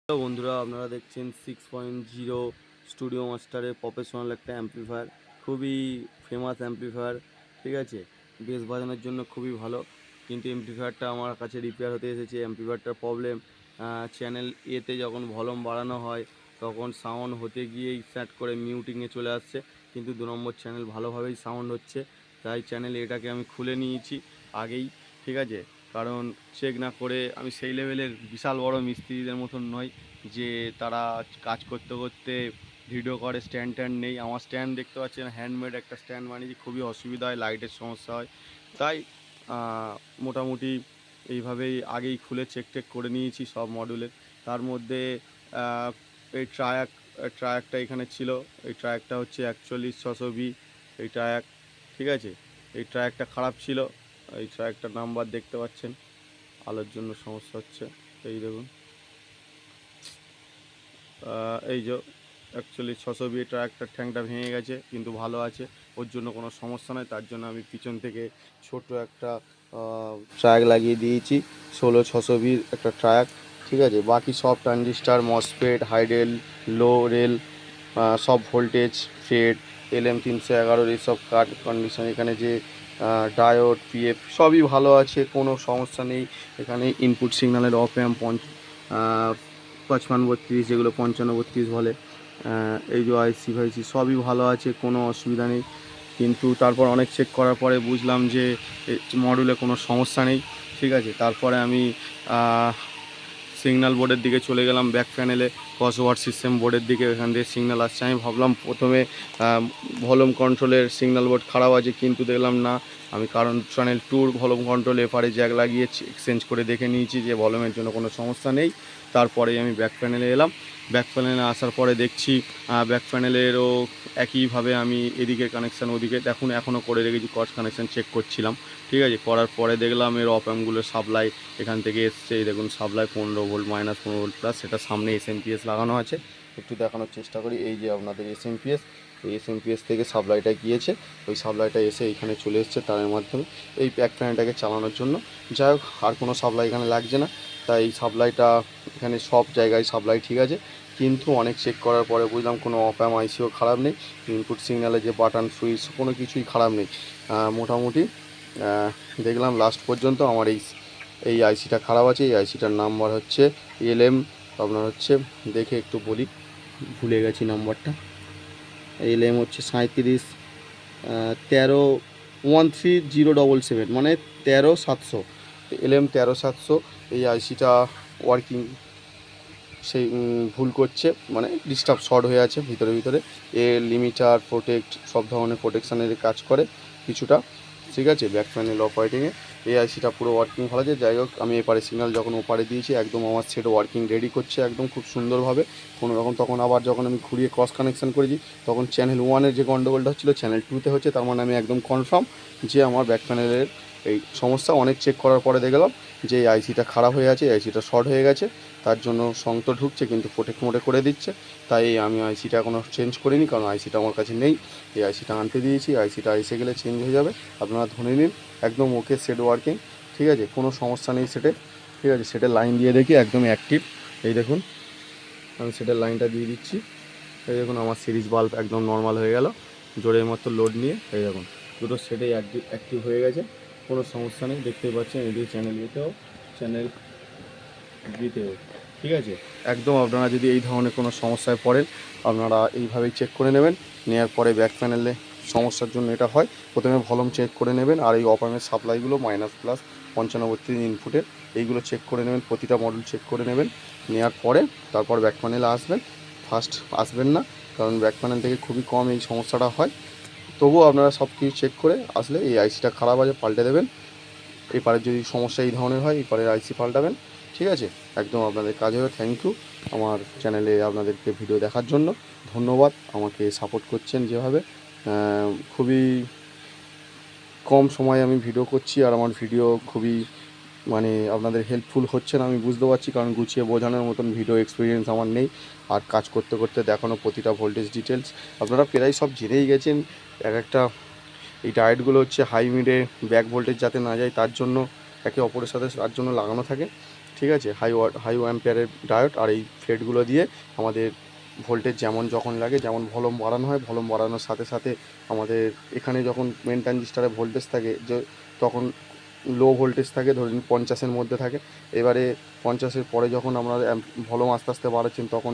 Hello বন্ধুরা, আপনারা দেখছেন 6.0 স্টুডিও মাস্টারের প্রফেশনাল একটা অ্যাম্পলিফায়ার। খুবই ফেমাস অ্যাম্পলিফায়ার, ঠিক আছে। বেস বাজানোর জন্য খুবই ভালো, কিন্তু অ্যাম্পলিফায়ারটা আমার কাছে রিপেয়ার হতে এসেছে। অ্যাম্পলিফায়ারটার প্রবলেম, চ্যানেল এতে যখন ভলিউম বাড়ানো হয় তখন সাউন্ড হতে গিয়েই স্টার্ট করে মিউটিংয়ে চলে আসছে, কিন্তু 2 নম্বর চ্যানেল ভালোভাবেই সাউন্ড হচ্ছে। তাই চ্যানেল এটাকে আমি খুলে নিয়েছি আগেই, ঠিক আছে। কারণ চেক না করে আমি সেই লেভেলের বিশাল বড় মিস্ত্রিদের মতন নই যে তারা কাজ করতে করতে ভিডিও করে। স্ট্যান্ড ট্যান্ড নেই আমার। স্ট্যান্ড দেখতে পাচ্ছেন, হ্যান্ডমেড একটা স্ট্যান্ড বানিয়েছি। খুবই অসুবিধা হয়, লাইটের সমস্যা হয়। তাই মোটামুটি এইভাবেই আগেই খুলে চেক টেক করে নিয়েছি সব মডেলের। তার মধ্যে আহ, এই ট্রায়াকটা এখানে ছিল। এই ট্রায়াকটা হচ্ছে 41-600B এই ট্রায়াক, ঠিক আছে। এই ট্রায়াকটা খারাপ ছিল। এই ট্রায়াকটার নাম্বার দেখতে পাচ্ছেন, আলোর জন্য সমস্যা হচ্ছে। এই দেখুন, এই যে 41-600B ট্রায়াকটার ঠ্যাংটা ভেঙে গেছে, কিন্তু ভালো আছে, ওর জন্য কোনো সমস্যা নয়। তার জন্য আমি পিছন থেকে ছোট একটা ট্রায়াক লাগিয়ে দিয়েছি, 16-600Bর একটা ট্রায়াক, ঠিক আছে। বাকি সব ট্রানজিস্টার, মসফেট, হাইডেল, লো রেল, সব ভোল্টেজ, ফেড, LM311 এইসব কার্ড কন্ডিশন, এখানে যে ডায়োড, পিএফ সবই ভালো আছে, কোনো সমস্যা নেই। এখানে ইনপুট সিগন্যালের অফ অ্যাম্প 55-32, যেগুলো 55-32 বলে, এই যে আইসি ফাইসি সবই ভালো আছে, কোনো অসুবিধা নেই। কিন্তু তারপর অনেক চেক করার পরে বুঝলাম যে মডেলে কোনো সমস্যা নেই, ঠিক আছে। তারপরে আমি সিগন্যাল বোর্ডের দিকে চলে গেলাম, ব্যাক প্যানেলে ক্রসওভার সিস্টেম বোর্ডের দিকে। এখান থেকে সিগন্যাল আসছে। আমি ভাবলাম প্রথমে ভলিউম কন্ট্রোলের সিগন্যাল বোর্ড খারাপ আছে, কিন্তু দেখলাম না। আমি কারণ চ্যানেল 2 ভলিউম কন্ট্রোল এফআরএ জ্যাক লাগিয়ে এক্সচেঞ্জ করে দেখে নিয়েছি যে ভলিউমের জন্য কোনো সমস্যা নেই। তারপরেই আমি ব্যাক প্যানেলে এলাম। ব্যাক প্যানেলে আসার পরে দেখছি ব্যাক প্যানেলেরও একইভাবে আমি এদিকে কানেকশান, ওদিকে দেখুন এখনও করে রেখেছি, ক্রস কানেকশান চেক করছিলাম, ঠিক আছে। করার পরে দেখলাম এর অপ অ্যাম্পগুলোর সাপ্লাই এখান থেকে এসছে। এই দেখুন সাপ্লাই 15 ভোল্ট, -15 ভোল্ট প্লাস, সেটা সামনে এসএমপিএস লাগানো আছে। একটু দেখানোর চেষ্টা করি। এই যে আপনাদের এসএমপিএস, এই এসএমপিএস থেকে সাপ্লাইটা গিয়েছে, ওই সাপ্লাইটা এসে এখানে চলে এসছে তারের মাধ্যমে এই ব্যাক প্যানেলটাকে চালানোর জন্য। যাই হোক, আর কোনো সাপ্লাই এখানে লাগছে না। তাই এই সাপ্লাইটা এখানে সব জায়গায় সাপ্লাই ঠিক আছে, কিন্তু অনেক চেক করার পরে বুঝলাম কোনো অপ অ্যাম্প আইসিও খারাপ নেই, ইনপুট সিগন্যালে যে বাটন সুইচ কোনো কিছুই খারাপ নেই। মোটামুটি দেখলাম লাস্ট পর্যন্ত আমার এই আইসিটা খারাপ আছে। এই আইসিটার নাম্বার হচ্ছে আপনার হচ্ছে, দেখে একটু বলি, ভুলে গেছি নাম্বারটা। হচ্ছে 13 13 মানে 13700, 13 700। এই আইসিটা ওয়ার্কিং সেই ভুল করছে, মানে ডিস্টার্ব শর্ট হয়ে আছে ভিতরে ভিতরে। লিমিটার, প্রোটেক্ট, সব ধরনের প্রোটেকশানের কাজ করে কিছুটা, ঠিক আছে। ব্যাক প্যানেল অপারেটিংয়ে এই আইসিটা পুরো ওয়ার্কিং ভালো আছে। যাই হোক, আমি এপারে সিগন্যাল যখন ওপারে দিয়েছি একদম আমার সেট ওয়ার্কিং রেডি করছে একদম খুব সুন্দরভাবে, কোনো রকম। তখন আবার যখন আমি ঘুরিয়ে ক্রস কানেকশান করেছি তখন চ্যানেল 1-এর যে গন্ডগোলটা হচ্ছিলো চ্যানেল 2-তে হচ্ছে। তার মানে আমি একদম কনফার্ম যে আমার ব্যাক প্যানেলের এই সমস্যা। অনেক চেক করার পরে দেখলাম যে এই আইসিটা খারাপ হয়ে আছে, আইসিটা শর্ট হয়ে গেছে। তার জন্য সং তো ঢুকছে কিন্তু প্রোটেক্ট মোডে করে দিচ্ছে। তাই আমি আইসিটা এখনও চেঞ্জ করিনি, কারণ আইসিটা আমার কাছে নেই। এই আইসিটা আনতে দিয়েছি, আইসিটা এসে গেলে চেঞ্জ হয়ে যাবে, আপনারা ধরে নিন। একদম ওকে, সেট ওয়ার্কিং, ঠিক আছে, কোনো সমস্যা নেই সেটে, ঠিক আছে। সেটের লাইন দিয়ে দেখি একদম অ্যাক্টিভ। এই দেখুন, আমি সেটের লাইনটা দিয়ে দিচ্ছি। এই দেখুন আমার সিরিজ বাল্ব একদম নর্মাল হয়ে গেল জোরের মতো লোড নিয়ে। এই দেখুন দুটো সেটেই অ্যাক্টিভ হয়ে গেছে, কোনো সমস্যা নেই। দেখতেই পাচ্ছেন এদিকে চ্যানেল এতেও, চ্যানেল বিতেও, ঠিক আছে। একদম আপনারা যদি এই ধরনের কোনো সমস্যায় পড়েন আপনারা এইভাবেই চেক করে নেবেন। নেওয়ার পরে ব্যাক প্যানেলে সমস্যার জন্য এটা হয়, প্রথমে ভলিউম চেক করে নেবেন। আর এই অপামের সাপ্লাইগুলো মাইনাস প্লাস 55-32 ইনপুটের, এইগুলো চেক করে নেবেন, প্রতিটা মডেল চেক করে নেবেন। নেওয়ার পরে তারপর ব্যাক প্যানেলে আসবেন। ফার্স্ট আসবেন না, কারণ ব্যাক প্যানেল থেকে খুবই কম এই সমস্যাটা হয়। তবুও আপনারা সব কিছু চেক করে আসলে এই আইসিটা খারাপ আছে পাল্টে দেবেন। এপারের যদি সমস্যা এই ধরনের হয় এপারের আইসি পাল্টাবেন, ঠিক আছে। একদম আপনাদের কাজ হবে। থ্যাংক ইউ আমার চ্যানেলে আপনাদেরকে ভিডিও দেখার জন্য, ধন্যবাদ। আমাকে সাপোর্ট করছেন যেভাবে, খুবই কম সময়ে আমি ভিডিও করছি আর আমার ভিডিও খুবই মানে আপনাদের হেল্পফুল হচ্ছে না আমি বুঝতে পারছি, কারণ গুছিয়ে বোঝানোর মতন ভিডিও এক্সপিরিয়েন্স আমার নেই। আর কাজ করতে করতে দেখানো প্রতিটা ভোল্টেজ ডিটেলস আপনারা প্রায় সব জেনেই গেছেন। এক একটা এই ডায়োডগুলো হচ্ছে হাই মিডে ব্যাক ভোল্টেজ যাতে না যায় তার জন্য, একে অপরের সাথে তার জন্য লাগানো থাকে। ঠিক আছে, হাই অ্যাম্পিয়ারের ডায়োড। আর এই ফেডগুলো দিয়ে আমাদের ভোল্টেজ যেমন যখন লাগে, যেমন ভলুম বাড়ানো হয়, ভলুম বাড়ানোর সাথে সাথে আমাদের এখানে যখন মেন ট্রানজিস্টারে ভোল্টেজ থাকে যে তখন লো ভোল্টেজ থাকে, ধরুন 50-এর মধ্যে থাকে। এবারে 50-এর পরে যখন আমরা ভলুম আস্তে আস্তে বাড়াচ্ছেন তখন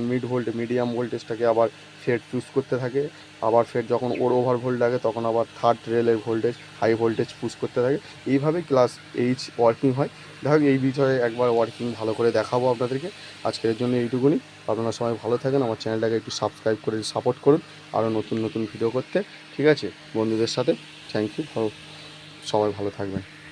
মিডিয়াম ভোল্টেজটাকে আবার ফেড পুশ করতে থাকে। আবার ফেড যখন ওর ওভার ভোল্ট লাগে তখন আবার থার্ড রেলের ভোল্টেজ হাই ভোল্টেজ পুশ করতে থাকে। এইভাবে ক্লাস এইচ ওয়ার্কিং হয়। যাই হোক, এই বিষয়ে একবার ওয়ার্কিং ভালো করে দেখাবো আপনাদেরকে। আজকের জন্য এইটুকুনি। আপনারা সবাই ভালো থাকেন, আমার চ্যানেলটাকে একটু সাবস্ক্রাইব করে সাপোর্ট করুন আরও নতুন নতুন ভিডিও করতে। ঠিক আছে বন্ধুদের সাথে, থ্যাংক ইউ, সবাই ভালো থাকবেন।